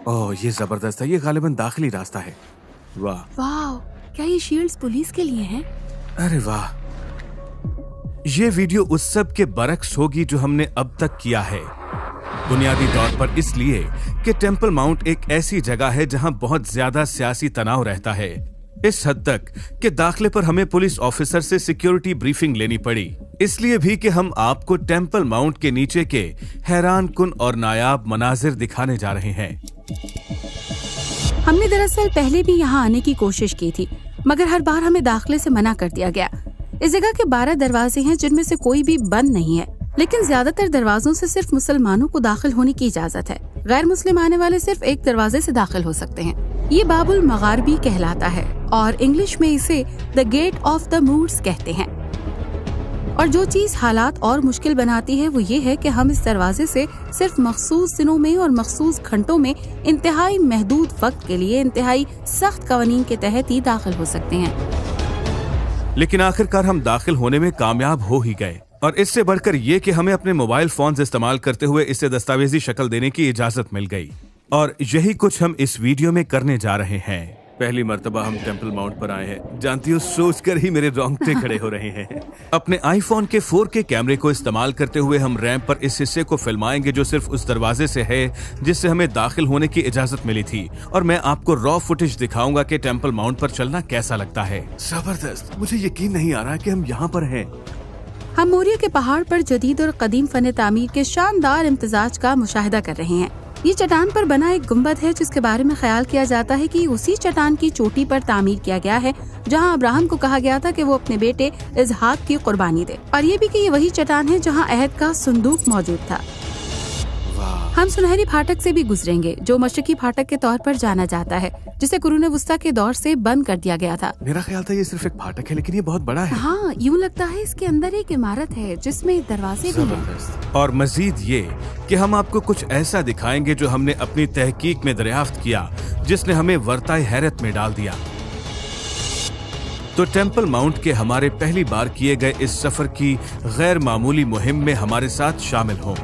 ओह, ये जबरदस्त है। ये गालिबन दाखिली रास्ता है। वाह वाह, क्या ये शील्ड्स पुलिस के लिए हैं? अरे वाह, ये वीडियो उस सब के बरक्स होगी जो हमने अब तक किया है। बुनियादी तौर पर इसलिए कि टेम्पल माउंट एक ऐसी जगह है जहां बहुत ज्यादा सियासी तनाव रहता है, इस हद तक कि दाखिले पर हमें पुलिस ऑफिसर से सिक्योरिटी ब्रीफिंग लेनी पड़ी। इसलिए भी कि हम आपको टेम्पल माउंट के नीचे के हैरान कुन और नायाब मनाजिर दिखाने जा रहे हैं। हमने दरअसल पहले भी यहाँ आने की कोशिश की थी, मगर हर बार हमें दाखिले से मना कर दिया गया। इस जगह के 12 दरवाजे हैं जिनमें से कोई भी बंद नहीं है, लेकिन ज्यादातर दरवाजों से सिर्फ मुसलमानों को दाखिल होने की इजाजत है। गैर मुस्लिम आने वाले सिर्फ एक दरवाजे से दाखिल हो सकते हैं। ये बाबुल मगारबी कहलाता है और इंग्लिश में इसे the gate of the Moors कहते हैं। और जो चीज हालात और मुश्किल बनाती है वो ये है कि हम इस दरवाजे से सिर्फ मखसूस दिनों में और मखसूस घंटों में इंतहाई महदूद वक्त के लिए इंतहाई सख्त कवानीन के तहत ही दाखिल हो सकते हैं। लेकिन आखिरकार हम दाखिल होने में कामयाब हो ही गए, और इससे बढ़कर ये कि हमें अपने मोबाइल फोन इस्तेमाल करते हुए इसे दस्तावेजी शक्ल देने की इजाजत मिल गई। और यही कुछ हम इस वीडियो में करने जा रहे हैं। पहली मर्तबा हम टेम्पल माउंट पर आए हैं। जानती हो, सोचकर ही मेरे रोंगटे खड़े हो रहे हैं। अपने आईफोन के 4K कैमरे को इस्तेमाल करते हुए हम रैंप पर इस हिस्से को फिल्माएंगे जो सिर्फ उस दरवाजे से है जिससे हमें दाखिल होने की इजाजत मिली थी, और मैं आपको रॉ फुटेज दिखाऊंगा कि टेम्पल माउंट पर चलना कैसा लगता है। जबरदस्त, मुझे यकीन नहीं आ रहा कि हम यहाँ पर हैं। हम मोरिया के पहाड़ पर जदीद और कदीम फन तामीर के शानदार इम्तिजाज का मुशाहिदा कर रहे हैं। ये चट्टान पर बना एक गुम्बद है जिसके बारे में ख्याल किया जाता है कि उसी चट्टान की चोटी पर तामीर किया गया है जहां अब्राहम को कहा गया था कि वो अपने बेटे इसहाक की कुर्बानी दे, और ये भी कि ये वही चट्टान है जहां अहद का संदूक मौजूद था। हम सुनहरी फाटक से भी गुजरेंगे जो मशरकी फाटक के तौर पर जाना जाता है, जिसे कुरून वुस्ता के दौर से बंद कर दिया गया था। मेरा ख्याल था ये सिर्फ एक फाटक है, लेकिन ये बहुत बड़ा है। हाँ, यूँ लगता है इसके अंदर एक इमारत है जिसमें दरवाजे भी हैं। और मजीद ये कि हम आपको कुछ ऐसा दिखाएंगे जो हमने अपनी तहकीक में दरियाफ्त किया, जिसने हमें वर्ताए हैरत में डाल दिया। तो टेम्पल माउंट के हमारे पहली बार किए गए इस सफर की गैर मामूली मुहिम में हमारे साथ शामिल हों।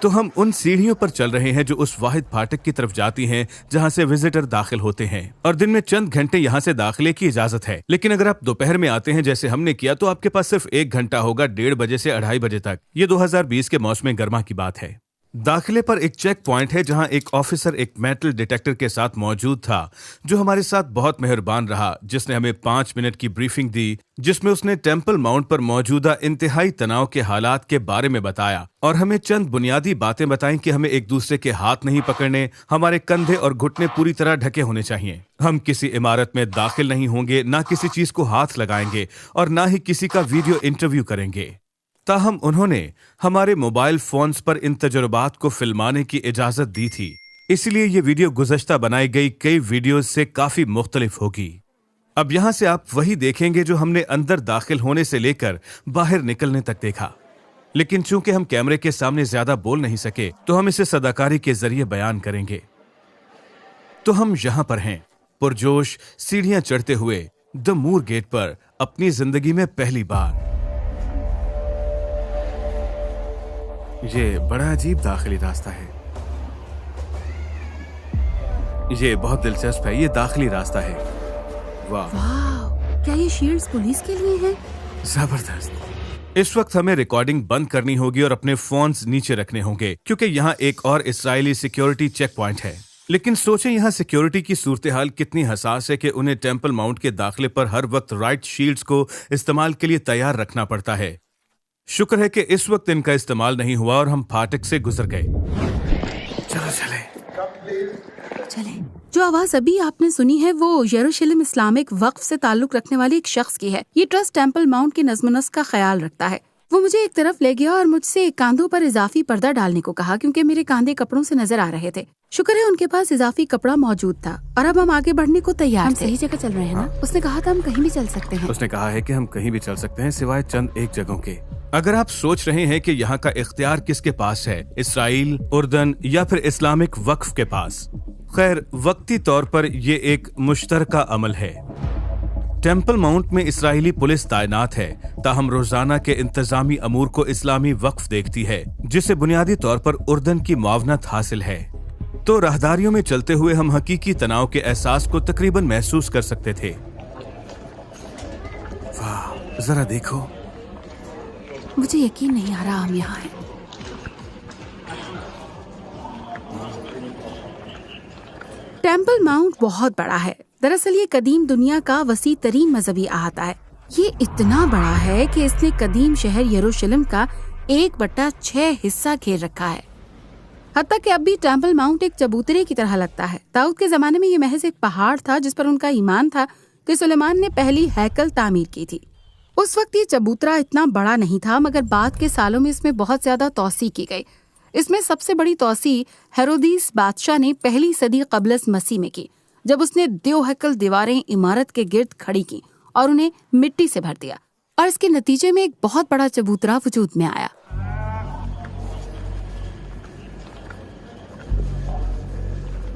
तो हम उन सीढ़ियों पर चल रहे हैं जो उस वाहिद फाटक की तरफ जाती हैं जहां से विजिटर दाखिल होते हैं, और दिन में चंद घंटे यहां से दाखिले की इजाजत है। लेकिन अगर आप दोपहर में आते हैं जैसे हमने किया तो आपके पास सिर्फ 1 घंटा होगा, 1:30 बजे से 2:30 बजे तक। ये 2020 के मौसम गर्मा की बात है। दाखिले पर एक चेक पॉइंट है जहां एक ऑफिसर एक मेटल डिटेक्टर के साथ मौजूद था जो हमारे साथ बहुत मेहरबान रहा, जिसने हमें 5 मिनट की ब्रीफिंग दी जिसमें उसने टेम्पल माउंट पर मौजूदा इंतहाई तनाव के हालात के बारे में बताया और हमें चंद बुनियादी बातें बताई कि हमें एक दूसरे के हाथ नहीं पकड़ने, हमारे कंधे और घुटने पूरी तरह ढके होने चाहिए, हम किसी इमारत में दाखिल नहीं होंगे, ना किसी चीज को हाथ लगाएंगे और ना ही किसी का वीडियो इंटरव्यू करेंगे। ताहम उन्होंने हमारे मोबाइल फोन्स पर इन तजुर्बात को फिल्माने की इजाजत दी थी, इसलिए ये वीडियो गुज़श्ता बनाई गई कई वीडियोस से काफी मुख्तलिफ होगी। अब यहाँ से आप वही देखेंगे जो हमने अंदर दाखिल होने से लेकर बाहर निकलने तक देखा, लेकिन चूंकि हम कैमरे के सामने ज्यादा बोल नहीं सके तो हम इसे सदाकारी के जरिए बयान करेंगे। तो हम यहाँ पर हैं, पुरजोश सीढ़ियां चढ़ते हुए द मूर गेट पर अपनी जिंदगी में पहली बार। ये बड़ा अजीब दाखिली रास्ता है। ये बहुत दिलचस्प है। ये दाखिली रास्ता है। वाह, क्या ये शील्ड्स पुलिस के लिए हैं? जबरदस्त। इस वक्त हमें रिकॉर्डिंग बंद करनी होगी और अपने फोन्स नीचे रखने होंगे क्योंकि यहाँ एक और इस्राएली सिक्योरिटी चेक पॉइंट है। लेकिन सोचें यहाँ सिक्योरिटी की सूरत हाल कितनी हसास है कि उन्हें टेम्पल माउंट के दाखिले पर हर वक्त राइट शील्ड्स को इस्तेमाल के लिए तैयार रखना पड़ता है। शुक्र है कि इस वक्त इनका इस्तेमाल नहीं हुआ और हम फाटक से गुजर गए। चलो चले। जो आवाज अभी आपने सुनी है वो यरूशलेम इस्लामिक वक्फ से ताल्लुक रखने वाले एक शख्स की है। ये ट्रस्ट टेम्पल माउंट की नज़्म-ओ-नस्क का ख्याल रखता है। वो मुझे एक तरफ ले गया और मुझसे कांधों पर इजाफी पर्दा डालने को कहा क्योंकि मेरे कांधे कपड़ों से नजर आ रहे थे। शुक्र है उनके पास इजाफी कपड़ा मौजूद था और अब हम आगे बढ़ने को तैयार थे। हम सही जगह चल रहे हैं ना? उसने कहा था हम कहीं भी चल सकते हैं। उसने कहा है कि हम कहीं भी चल सकते हैं सिवाय चंद एक जगहों के। अगर आप सोच रहे हैं कि यहाँ का इख्तियार किसके पास है, इसराइल, उर्दन या फिर इस्लामिक वक्फ के पास, खैर, वक्ती तौर पर ये एक मुश्तरका अमल है। टेम्पल माउंट में इस्राएली पुलिस तैनात है, ताहम रोजाना के इंतजामी अमूर को इस्लामी वक्फ देखती है, जिसे बुनियादी तौर पर उर्दन की मुआवनत हासिल है। तो राहदारियों में चलते हुए हम हकीकी तनाव के एहसास को तकरीबन महसूस कर सकते थे। वाह, जरा देखो। मुझे यकीन नहीं आ रहा हम यहाँ हैं। टेम्पल माउंट बहुत बड़ा है। दरअसल ये कदीम दुनिया का वसी तरीन मजहबी अहाता है। ये इतना बड़ा है कि इसने कदीम शहर यरूशलेम का 1/6 हिस्सा घेर रखा है। हत्ता कि अब भी टेम्पल माउंट एक चबूतरे की तरह लगता है। दाऊद के जमाने में ये महज एक पहाड़ था जिस पर उनका ईमान था कि सुलेमान ने पहली हैकल तामीर की थी। उस वक्त ये चबूतरा इतना बड़ा नहीं था, मगर बाद के सालों में इसमें बहुत ज्यादा तौसी की गई। इसमें सबसे बड़ी तौसी हेरोदिस बादशाह ने पहली सदी क़ब्लस मसीह में की, जब उसने द्योहकल दीवारें इमारत के गिर्द खड़ी की और उन्हें मिट्टी से भर दिया, और इसके नतीजे में एक बहुत बड़ा चबूतरा वजूद में आया।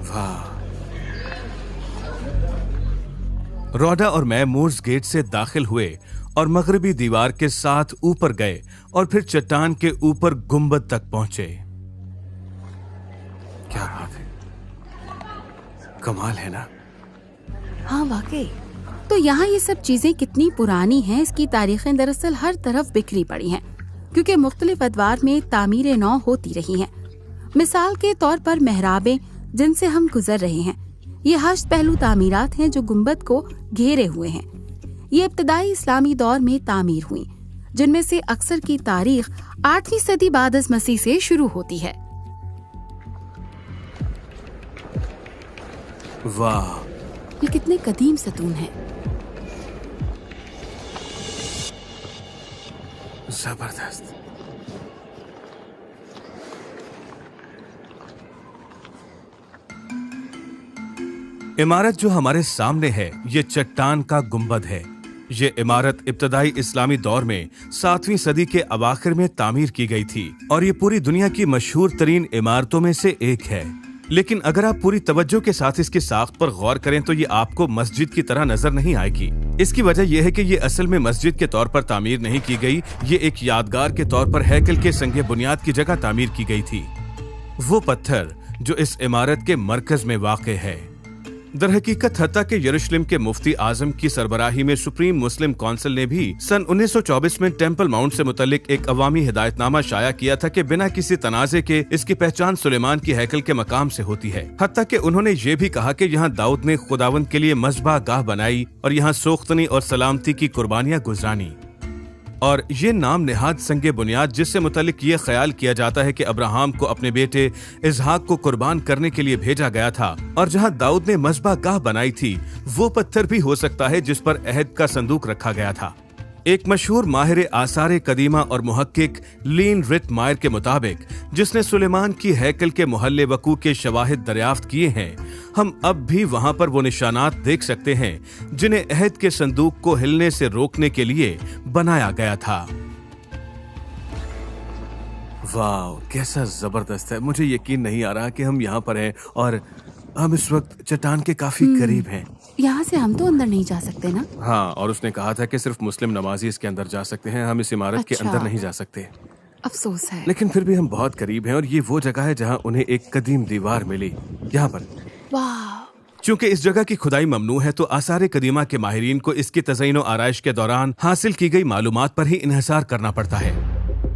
वाह। रोडा और मैं मूर्स गेट से दाखिल हुए और मगरबी दीवार के साथ ऊपर गए और फिर चट्टान के ऊपर गुंबद तक पहुंचे। क्या बात है, कमाल है ना? हाँ वाकई। तो यहाँ ये सब चीजें कितनी पुरानी हैं, इसकी तारीखें दरअसल हर तरफ बिखरी पड़ी हैं, क्योंकि मुख्तलिफ अदवार में तामीरें नौ होती रही हैं। मिसाल के तौर पर मेहराबें जिनसे हम गुजर रहे हैं, ये 8 पहलू तामीरात हैं जो गुंबद को घेरे हुए हैं। ये इब्तदाई इस्लामी दौर में तामीर हुई, जिनमें से अक्सर की तारीख 8वीं सदी बाद अज़ मसीह से शुरू होती है। वाह, ये कितने कदीम सतून हैं। जबरदस्त। इमारत जो हमारे सामने है, ये चट्टान का गुंबद है। ये इमारत इब्तदाई इस्लामी दौर में 7वीं सदी के अवाखिर में तामीर की गई थी और ये पूरी दुनिया की मशहूर तरीन इमारतों में से एक है। लेकिन अगर आप पूरी तवज्जो के साथ इसकी साख्त पर गौर करें तो ये आपको मस्जिद की तरह नजर नहीं आएगी। इसकी वजह यह है कि ये असल में मस्जिद के तौर पर तामीर नहीं की गई, ये एक यादगार के तौर पर हैकल के संगे बुनियाद की जगह तामीर की गई थी। वो पत्थर जो इस इमारत के मरकज में वाक़ है। दरहकीकत हत्ता के यरूशलेम के मुफ्ती आजम की सरबराही में सुप्रीम मुस्लिम काउंसिल ने भी सन 1924 में टेम्पल माउंट से मुतल्लिक एक अवामी हिदायतनामा शाया किया था कि बिना किसी तनाज़े के इसकी पहचान सुलेमान की हैकल के मकाम से होती है। हत्ता कि उन्होंने ये भी कहा कि यहाँ दाऊद ने खुदावंद के लिए मज़बा गाह बनाई और यहाँ सोख्तनी और सलामती की कुर्बानियाँ गुजरानी। और ये नाम निहाद संगे बुनियाद जिससे मुतल्लिक ये ख्याल किया जाता है कि अब्राहम को अपने बेटे इसहाक को कुर्बान करने के लिए भेजा गया था, और जहां दाऊद ने मज़बा गाह बनाई थी वो पत्थर भी हो सकता है जिस पर अहद का संदूक रखा गया था। एक मशहूर माहिर आसार कदीमा और मुहक्किक लीन रिट मायर के मुताबिक, जिसने सुलेमान की हैकल के मुहल्ले वकू के शवाहिद दरियाफ्त किए हैं, हम अब भी वहां पर वो निशानात देख सकते हैं जिन्हें अहद के संदूक को हिलने से रोकने के लिए बनाया गया था। वाह, कैसा जबरदस्त है। मुझे यकीन नहीं आ रहा कि हम यहाँ पर हैं और हम इस वक्त चट्टान के काफी करीब हैं। यहाँ से हम तो अंदर नहीं जा सकते ना? हाँ, और उसने कहा था कि सिर्फ मुस्लिम नमाजी इसके अंदर जा सकते हैं, हम इस इमारत के अंदर नहीं जा सकते। अफसोस है। लेकिन फिर भी हम बहुत करीब हैं और ये वो जगह है जहाँ उन्हें एक कदीम दीवार मिली। यहाँ पर वाह। चूंकि इस जगह की खुदाई ममनू है तो आसार कदीमा के माहिरीन को इसकी तज़यीन और आराइश के दौरान हासिल की गई मालूमात पर ही इन्हिसार करना पड़ता है।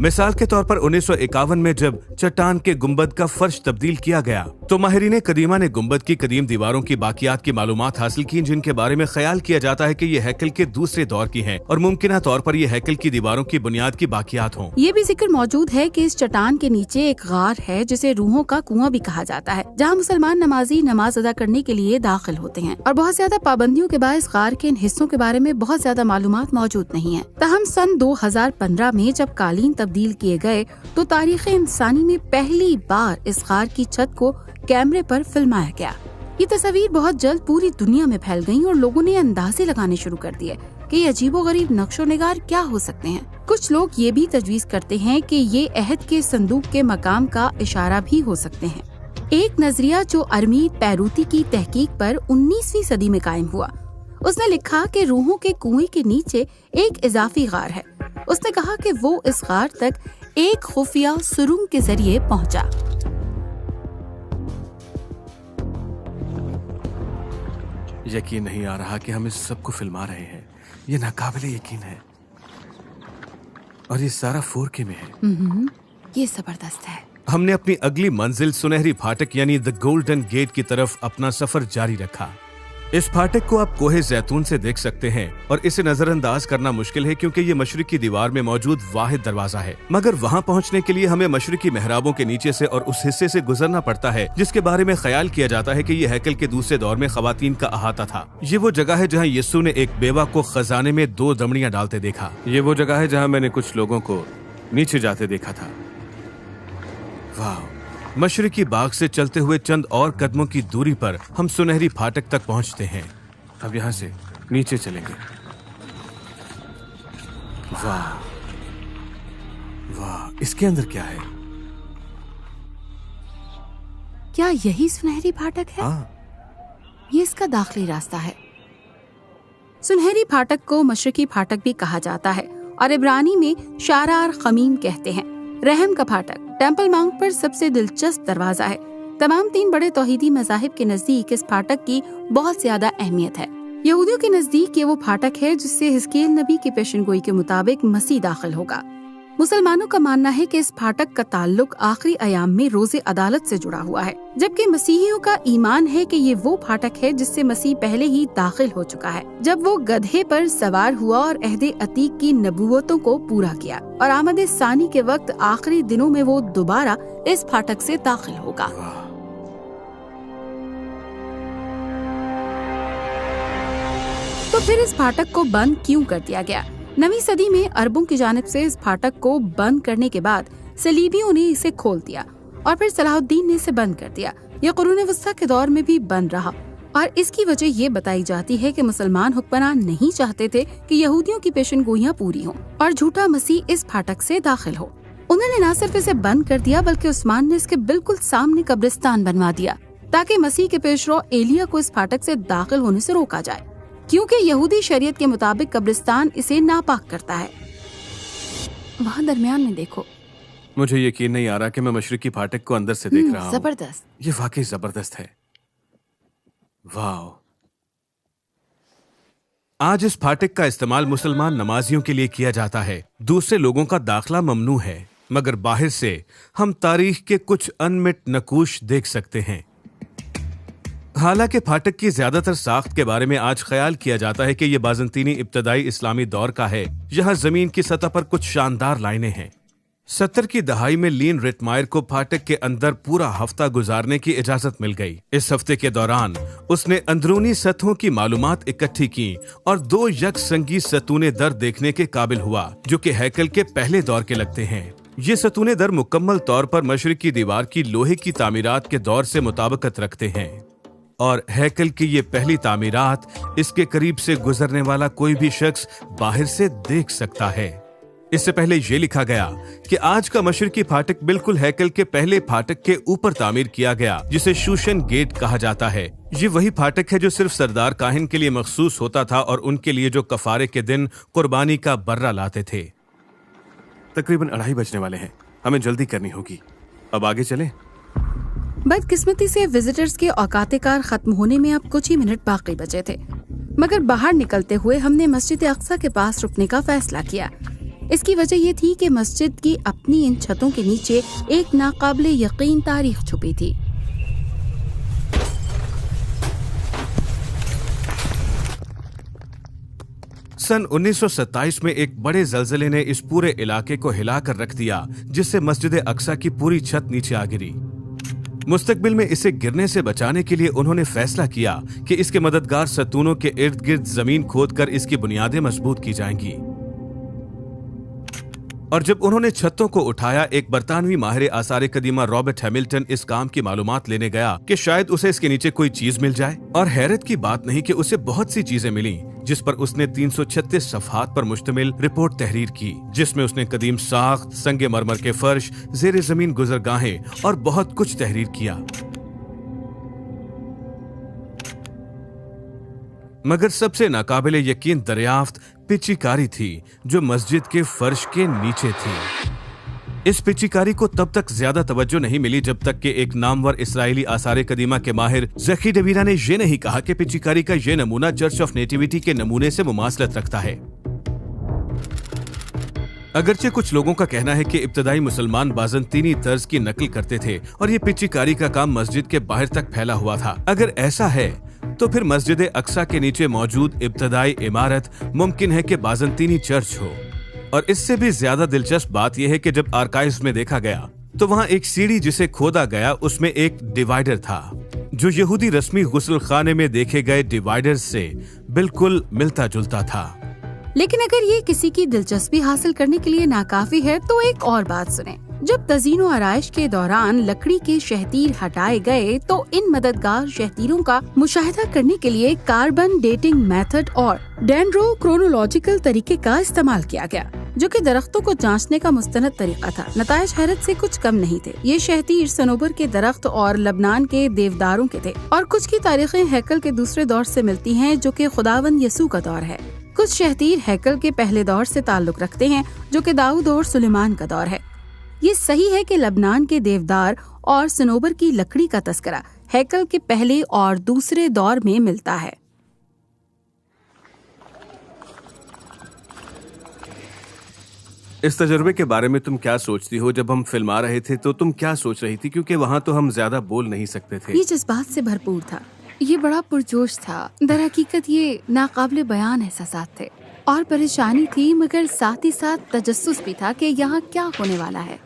मिसाल के तौर पर 1951 में जब चट्टान के गुंबद का फर्श तब्दील किया गया तो माहिरीन कदीमा ने गुंबद की कदीम दीवारों की बाकियात की मालूमात हासिल की, जिनके बारे में ख्याल किया जाता है कि ये हैकल के दूसरे दौर की हैं और मुमकिन तौर पर ये हैकल की दीवारों की बुनियाद की बाकियात हों। ये भी जिक्र मौजूद है कि इस चट्टान के नीचे एक गार है जिसे रूहों का कुआं भी कहा जाता है, जहाँ मुसलमान नमाजी नमाज अदा करने के लिए दाखिल होते हैं। और बहुत ज्यादा पाबंदियों के बाद इस गार के इन हिस्सों के बारे में बहुत ज्यादा मालूमात मौजूद नहीं है। तहम सन 2015 में जब कालीन तब्दील किए गए तो तारीख इंसानी में पहली बार इस गार की छत को कैमरे पर फिल्माया गया। ये तस्वीर बहुत जल्द पूरी दुनिया में फैल गईं और लोगों ने अंदाजे लगाने शुरू कर दिए कि ये अजीबोगरीब नक्शोनिगार क्या हो सकते हैं। कुछ लोग ये भी तजवीज करते हैं कि ये अहद के संदूक के मकाम का इशारा भी हो सकते हैं। एक नजरिया जो अरमीद पैरूती की तहकीक पर 19वीं सदी में कायम हुआ। उसने लिखा कि रूहों के कुएं के नीचे एक इजाफी गार है। उसने कहा कि वो इस गार तक एक खुफिया सुरंग के जरिए पहुंचा। यकीन नहीं आ रहा कि हम इस सब को फिल्मा रहे हैं। ये नाकाबिले यकीन है, और ये सारा 4K में है। ये जबरदस्त है। हमने अपनी अगली मंजिल सुनहरी फाटक यानी द गोल्डन गेट की तरफ अपना सफर जारी रखा। इस फाटक को आप कोहे जैतून से देख सकते हैं और इसे नजरअंदाज करना मुश्किल है क्योंकि ये मशरिकी दीवार में मौजूद वाहिद दरवाजा है। मगर वहाँ पहुँचने के लिए हमें मशरिकी मेहराबों के नीचे से और उस हिस्से से गुजरना पड़ता है जिसके बारे में ख्याल किया जाता है कि ये हैकल के दूसरे दौर में खवातीन का अहाता था। ये वो जगह है जहाँ यीशु ने एक बेवा को खजाने में 2 दमड़ियाँ डालते देखा। ये वो जगह है जहाँ मैंने कुछ लोगों को नीचे जाते देखा था। वाह! मशरिकी बाग से चलते हुए चंद और कदमों की दूरी पर हम सुनहरी फाटक तक पहुंचते हैं। अब यहाँ से नीचे चलेंगे। वाह वाह, इसके अंदर क्या है? क्या यही सुनहरी फाटक है? हाँ। ये इसका दाखिली रास्ता है। सुनहरी फाटक को मशरिकी फाटक भी कहा जाता है और इब्रानी में शारार खमीम कहते हैं। रहम का फाटक टेम्पल माउंट पर सबसे दिलचस्प दरवाजा है। तमाम 3 बड़े तौहीदी मज़ाहिब के नजदीक इस फाटक की बहुत ज्यादा अहमियत है। यहूदियों के नजदीक ये वो फाटक है जिससे हिजकील नबी की पेशनगोई के मुताबिक मसीह दाखिल होगा। मुसलमानों का मानना है कि इस फाटक का ताल्लुक आखिरी अयाम में रोजे अदालत से जुड़ा हुआ है, जबकि मसीहियों का ईमान है कि ये वो फाटक है जिससे मसीह पहले ही दाखिल हो चुका है, जब वो गधे पर सवार हुआ और अहदे अतीक की नबूवतों को पूरा किया और आमद सानी के वक्त आखिरी दिनों में वो दोबारा इस फाटक से दाखिल होगा। तो फिर इस फाटक को बंद क्यों कर दिया गया? 9वीं सदी में अरबों की जानिब से इस फाटक को बंद करने के बाद सलीबियों ने इसे खोल दिया और फिर सलाहुद्दीन ने इसे बंद कर दिया। यह कुरून वस्ता के दौर में भी बंद रहा और इसकी वजह ये बताई जाती है कि मुसलमान हुक्मरान नहीं चाहते थे कि यहूदियों की पेशनगोइयां पूरी हों और झूठा मसीह इस फाटक से दाखिल हो। उन्होंने न सिर्फ इसे बंद कर दिया बल्कि उस्मान ने इसके बिल्कुल सामने कब्रिस्तान बनवा दिया ताकि मसीह के पेशरो एलिया को इस फाटक से दाखिल होने से रोका जाए, क्योंकि यहूदी शरीयत के मुताबिक कब्रिस्तान इसे नापाक करता है। वहाँ दरमियान में देखो। मुझे यकीन नहीं आ रहा कि मैं मशरिकी फाटक को अंदर से देख रहा हूँ। जबरदस्त। ये वाकई जबरदस्त है। वाह! आज इस फाटक का इस्तेमाल मुसलमान नमाजियों के लिए किया जाता है। दूसरे लोगों का दाखला ममनू है, मगर बाहर से हम तारीख के कुछ अनमिट नकूश देख सकते हैं। हालांकि फाटक की ज्यादातर साख्त के बारे में आज ख्याल किया जाता है कि यह बाज़ंतीनी इब्तदाई इस्लामी दौर का है, जहां जमीन की सतह पर कुछ शानदार लाइनें हैं। 70 की दहाई में लीन रिटमायर को फाटक के अंदर पूरा हफ्ता गुजारने की इजाजत मिल गई। इस हफ्ते के दौरान उसने अंदरूनी सतहों की मालूमात इकट्ठी की और 2 यकसंगी सतूने दर देखने के काबिल हुआ, जो कि हैकल के पहले दौर के लगते हैं। ये सतूने दर मुकम्मल तौर पर मशरिकी दीवार की लोहे की तामीरात के दौर से मुताबिकत रखते हैं और हैकल की ये पहली तामीरात इसके करीब से गुजरने वाला कोई भी शख्स बाहर से देख सकता है। इससे पहले ये लिखा गया कि आज का मशरिकी फाटक बिल्कुल हैकल के पहले फाटक के ऊपर तामीर किया गया, जिसे शूशन गेट कहा जाता है। ये वही फाटक है जो सिर्फ सरदार काहिन के लिए मखसूस होता था और उनके लिए जो कफारे के दिन कुर्बानी का बर्रा लाते थे। तकरीबन 2:30 बजने वाले हैं, हमें जल्दी करनी होगी। अब आगे चलें। बदकिस्मती से विजिटर्स के औकात कार खत्म होने में अब कुछ ही मिनट बाकी बचे थे, मगर बाहर निकलते हुए हमने मस्जिद अक्सा के पास रुकने का फैसला किया। इसकी वजह ये थी कि मस्जिद की अपनी इन छतों के नीचे एक नाकाबिले यकीन तारीख छुपी थी। सन 1927 में एक बड़े जल्जले ने इस पूरे इलाके को हिलाकर रख दिया, जिससे मस्जिद अक्सा की पूरी छत नीचे आ गिरी। मुस्तकबिल में इसे गिरने से बचाने के लिए उन्होंने फैसला किया कि इसके मददगार सतूनों के इर्द गिर्द जमीन खोदकर इसकी बुनियादें मजबूत की जाएंगी। और जब उन्होंने छतों को उठाया, एक बरतानवी माहिर आसार कदीमा रॉबर्ट हैमिल्टन इस काम की मालूमात लेने गया कि शायद उसे इसके नीचे कोई चीज मिल जाए। और हैरत की बात नहीं कि उसे बहुत सी चीजें मिली, जिस पर उसने 336 सफ़हात पर मुश्तमिल रिपोर्ट तहरीर की, जिसमें उसने कदीम साख्त, संगे मरमर के फर्श, जेर जमीन गुजरगाहें और बहुत कुछ तहरीर किया। मगर सबसे नाकाबिले यकीन दरियाफ्त पिचीकारी थी जो मस्जिद के फर्श के नीचे थी। इस पिचीकारी को तब तक ज्यादा तवज्जो नहीं मिली जब तक कि एक नामवर इसराइली आसारे कदीमा के माहिर ज़की डवीरा ने यह नहीं कहा कि पिचीकारी का यह नमूना चर्च ऑफ नेटिविटी के नमूने से मुमासलत रखता है। अगरचे कुछ लोगों का कहना है कि इब्तदाई मुसलमान बाज़ंतीनी तर्ज की नकल करते थे और ये पिचीकारी का काम मस्जिद के बाहर तक फैला हुआ था। अगर ऐसा है तो फिर मस्जिद अक्सा के नीचे मौजूद इब्तदाई इमारत मुमकिन है कि बाज़ंतीनी चर्च हो। और इससे भी ज्यादा दिलचस्प बात यह है कि जब आर्काइव्स में देखा गया तो वहाँ एक सीढ़ी जिसे खोदा गया उसमें एक डिवाइडर था जो यहूदी रस्मी गुस्ल खाने में देखे गए डिवाइडर से बिल्कुल मिलता जुलता था। लेकिन अगर ये किसी की दिलचस्पी हासिल करने के लिए नाकाफी है तो एक और बात सुने। जब तज़ीन व आराइश के दौरान लकड़ी के शहतीर हटाए गए तो इन मददगार शहतीरों का मुशाहिदा करने के लिए कार्बन डेटिंग मेथड और डेंड्रोक्रोनोलॉजिकल तरीके का इस्तेमाल किया गया, जो कि दरख्तों को जांचने का मुस्तनद तरीका था। नताइज हैरत से कुछ कम नहीं थे। ये शहतीर सनोबर के दरख्त और लबनान के देवदारों के थे और कुछ की तारीखें हैकल के दूसरे दौर से मिलती हैं जो कि खुदावंद यसू का दौर है। कुछ शहतीर हैकल के पहले दौर से ताल्लुक रखते हैं जो कि दाऊद और सुलेमान का दौर है। ये सही है कि लबनान के देवदार और सनोबर की लकड़ी का तस्करा हैकल के पहले और दूसरे दौर में मिलता है। इस तजुर्बे के बारे में तुम क्या सोचती हो? जब हम फिल्मा रहे थे तो तुम क्या सोच रही थी? क्योंकि वहाँ तो हम ज्यादा बोल नहीं सकते थे। ये जज्बात से भरपूर था, ये बड़ा पुरजोश था। दर हकीकत ये नाकाबिले बयान एहसासात थे और परेशानी थी, मगर साथ ही साथ तजस्सुस भी था कि यहाँ क्या होने वाला है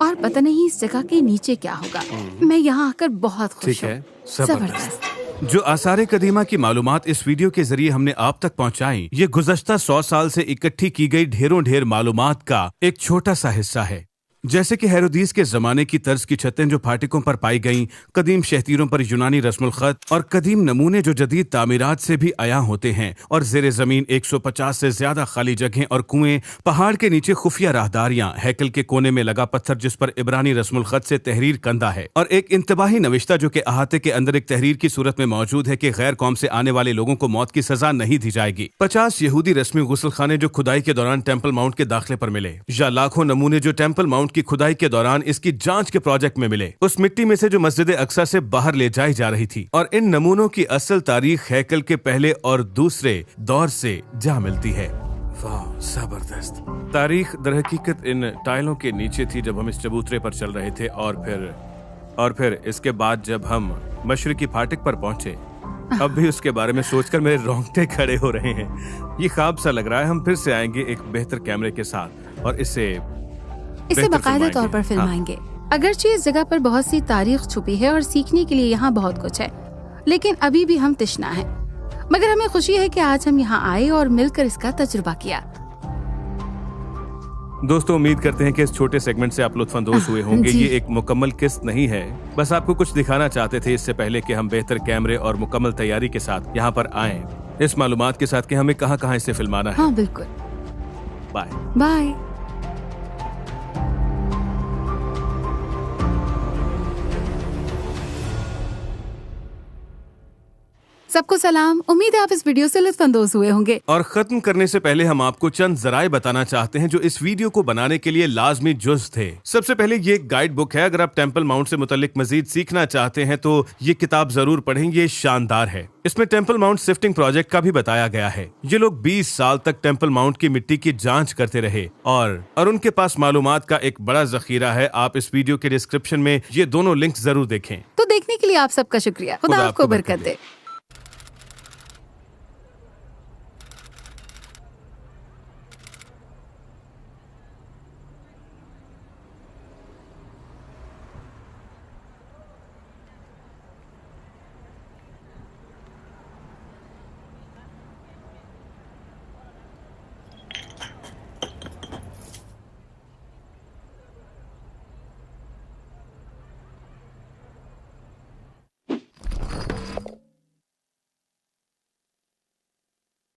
और पता नहीं इस जगह के नीचे क्या होगा। मैं यहाँ आकर बहुत खुश हूँ। जबरदस्त। जो आसारे कदीमा की मालूमात इस वीडियो के जरिए हमने आप तक पहुंचाई, ये गुज़श्ता 100 साल से इकट्ठी की गई ढेरों मालूमात का एक छोटा सा हिस्सा है। जैसे कि हेरोदीस के जमाने की तर्ज की छतें जो फाटकों पर पाई गईं, कदीम शहतीरों पर यूनानी रस्मुल खत और कदीम नमूने जो जदीद तामीरात से भी आया होते हैं, और जेर जमीन 150 से ज्यादा खाली जगहें और कुएं, पहाड़ के नीचे खुफिया राहदारियां, हैकल के कोने में लगा पत्थर जिस पर इब्रानी रस्मुल खत से तहरीर कंदा है, और एक इंतबाही नविश्ता जो कि अहाते के अंदर एक तहरीर की सूरत में मौजूद है कि गैर कौम से आने वाले लोगों को मौत की सजा नहीं दी जाएगी। 50 यहूदी रस्मी गुस्ल खाने जो खुदाई के दौरान टेम्पल माउंट के दाखिले पर मिले, या लाखों नमूने जो टेम्पल माउंट की खुदाई के दौरान इसकी जांच के प्रोजेक्ट में मिले, उस मिट्टी में से जो मस्जिद अक्सा से बाहर ले जाई जा रही थी। और इन नमूनों की असल तारीख हैकल के पहले और दूसरे दौर से जा मिलती है। वाह, जबरदस्त तारीख दरहकीकत इन टाइलों के नीचे थी जब हम इस चबूतरे पर चल रहे थे, और फिर इसके बाद जब हम मशरिकी फाटक पर पहुंचे, अब भी उसके बारे में सोचकर मेरे रोंगटे खड़े हो रहे हैं। ये ख्वाब सा लग रहा है। हम फिर से आएंगे एक बेहतर कैमरे के साथ और इसे बाकायदा तौर पर फिल्माएंगे। अगरचे इस जगह पर बहुत सी तारीख छुपी है और सीखने के लिए यहाँ बहुत कुछ है, लेकिन अभी भी हम तिश्ना हैं। मगर हमें खुशी है कि आज हम यहाँ आए और मिलकर इसका तजुर्बा किया। दोस्तों, उम्मीद करते हैं कि इस छोटे सेगमेंट से आप लुत्फानंदोज हुए होंगे। ये एक मुकम्मल किस्त नहीं है, बस आपको कुछ दिखाना चाहते थे इससे पहले कि हम बेहतर कैमरे और मुकम्मल तैयारी के साथ यहाँ पर आएं, इस मालूमात के साथ कि हमें कहाँ कहाँ इसे फिल्माना है। हाँ बिल्कुल। Bye bye. सबको सलाम। उम्मीद है आप इस वीडियो से लुत्फानंदोज हुए होंगे। और खत्म करने से पहले हम आपको चंद जराए बताना चाहते हैं जो इस वीडियो को बनाने के लिए लाजमी जुज़ थे। सबसे पहले ये एक गाइड बुक है। अगर आप टेम्पल माउंट से मुतल्लिक मजीद सीखना चाहते हैं तो ये किताब जरूर पढ़ें, ये शानदार है। इसमें टेम्पल माउंट सिफ्टिंग प्रोजेक्ट का भी बताया गया है। ये लोग 20 साल तक टेम्पल माउंट की मिट्टी की जांच करते रहे और उनके पास मालूमात का एक बड़ा जखीरा है। आप इस वीडियो के डिस्क्रिप्शन में ये दोनों लिंक जरूर देखें। तो देखने के लिए आप सबका शुक्रिया। खुदा आपको बरकत दे।